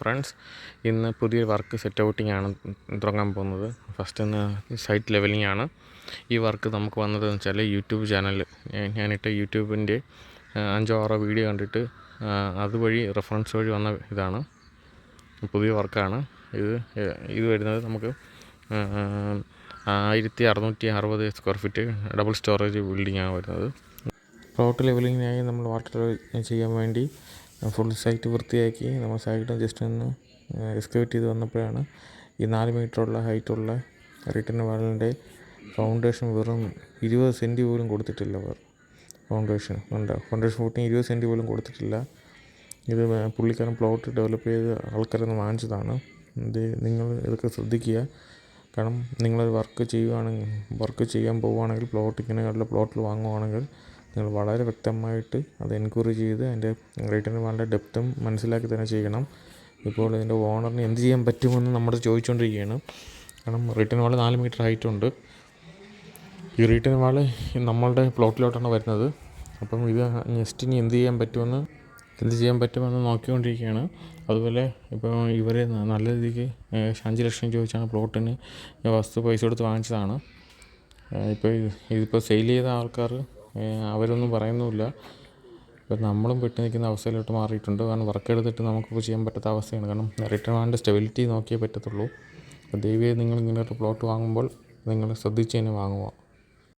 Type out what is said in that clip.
Friends, ഇന്ന് പുതിയ work set outing ആണ് തുടങ്ങാൻ പോകുന്നത്. ഫസ്റ്റ് ഇന്ന് സൈറ്റ് ലെവലിംഗ് ആണ്. ഈ വർക്ക് നമുക്ക് വന്നതെന്ന് വെച്ചാൽ യൂട്യൂബ് ചാനൽ ഞാനിട്ട യൂട്യൂബിൻ്റെ 5-6 വീഡിയോ കണ്ടിട്ട് അതുവഴി റെഫറൻസ് വഴി വന്ന ഇതാണ്. പുതിയ വർക്കാണ് ഇത് വരുന്നത്. നമുക്ക് 1660 സ്ക്വയർ ഫീറ്റ് ഡബിൾ സ്റ്റോറേജ് ബിൽഡിംഗാണ് വരുന്നത്. പ്ലോട്ട് ലെവലിങ്ങിനായി നമ്മൾ വാട്ടർ ചെയ്യാൻ വേണ്ടി ഫുൾ സൈറ്റ് വൃത്തിയാക്കി നമ്മൾ സൈഡ് ജസ്റ്റ് ഒന്ന് എക്സ്കവേറ്റ് ചെയ്ത് വന്നപ്പോഴാണ് ഈ 4 മീറ്ററുള്ള ഹൈറ്റുള്ള റിട്ടേൺ വാളിൻ്റെ ഫൗണ്ടേഷൻ വെറും 20 സെൻറ്റ് പോലും കൊടുത്തിട്ടില്ല. ഫൗണ്ടേഷൻ ഫൂട്ടിങ് 20 സെൻറ്റ് പോലും കൊടുത്തിട്ടില്ല. ഇത് പുള്ളിക്കാരൻ പ്ലോട്ട് ഡെവലപ്പ് ചെയ്ത് ആൾക്കാരൊന്ന് വാങ്ങിച്ചതാണ്. നിങ്ങൾ ഇതൊക്കെ ശ്രദ്ധിക്കുക. കാരണം നിങ്ങളൊരു വർക്ക് ചെയ്യാൻ പോവുകയാണെങ്കിൽ പ്ലോട്ട് ഇങ്ങനെയുള്ള പ്ലോട്ടിൽ വാങ്ങുകയാണെങ്കിൽ നിങ്ങൾ വളരെ വ്യക്തമായിട്ട് അത് എൻക്വയറി ചെയ്ത് അതിൻ്റെ റിട്ടേൺ വാളിൻ്റെ ഡെപ്തും മനസ്സിലാക്കി തന്നെ ചെയ്യണം. ഇപ്പോൾ ഇതിൻ്റെ ഓണറിന് എന്ത് ചെയ്യാൻ പറ്റുമെന്ന് നമ്മൾ ചോദിച്ചുകൊണ്ടിരിക്കുകയാണ്. കാരണം റിട്ടേൺ വാൾ 4 മീറ്റർ ഹൈറ്റുണ്ട്. ഈ റിട്ടേൺ വാൾ നമ്മളുടെ പ്ലോട്ടിലോട്ടാണ് വരുന്നത്. അപ്പം ഇത് നെക്സ്റ്റ് ഇനി എന്ത് ചെയ്യാൻ പറ്റുമെന്ന് നോക്കിക്കൊണ്ടിരിക്കുകയാണ്. അതുപോലെ ഇപ്പോൾ ഇവർ നല്ല രീതിക്ക് 5 ലക്ഷം ചോദിച്ചാണ് പ്ലോട്ടിന് വസ്തു പൈസ കൊടുത്ത് വാങ്ങിച്ചതാണ്. ഇതിപ്പോൾ സെയിൽ ചെയ്ത ആൾക്കാർ അവരൊന്നും പറയുന്നുമില്ല. ഇപ്പം നമ്മളും പെട്ട് നിൽക്കുന്ന അവസ്ഥയിലോട്ട് മാറിയിട്ടുണ്ട്. കാരണം വർക്ക് എടുത്തിട്ട് നമുക്കിപ്പോൾ ചെയ്യാൻ പറ്റാത്ത അവസ്ഥയാണ്. കാരണം റിട്ടേൺ വാളിൻ്റെ സ്റ്റെബിലിറ്റി നോക്കിയേ പറ്റത്തുള്ളൂ. അപ്പോൾ ദയവായി നിങ്ങൾ ഇങ്ങനെ ഒരു പ്ലോട്ട് വാങ്ങുമ്പോൾ നിങ്ങൾ ശ്രദ്ധിച്ച് തന്നെ വാങ്ങുക.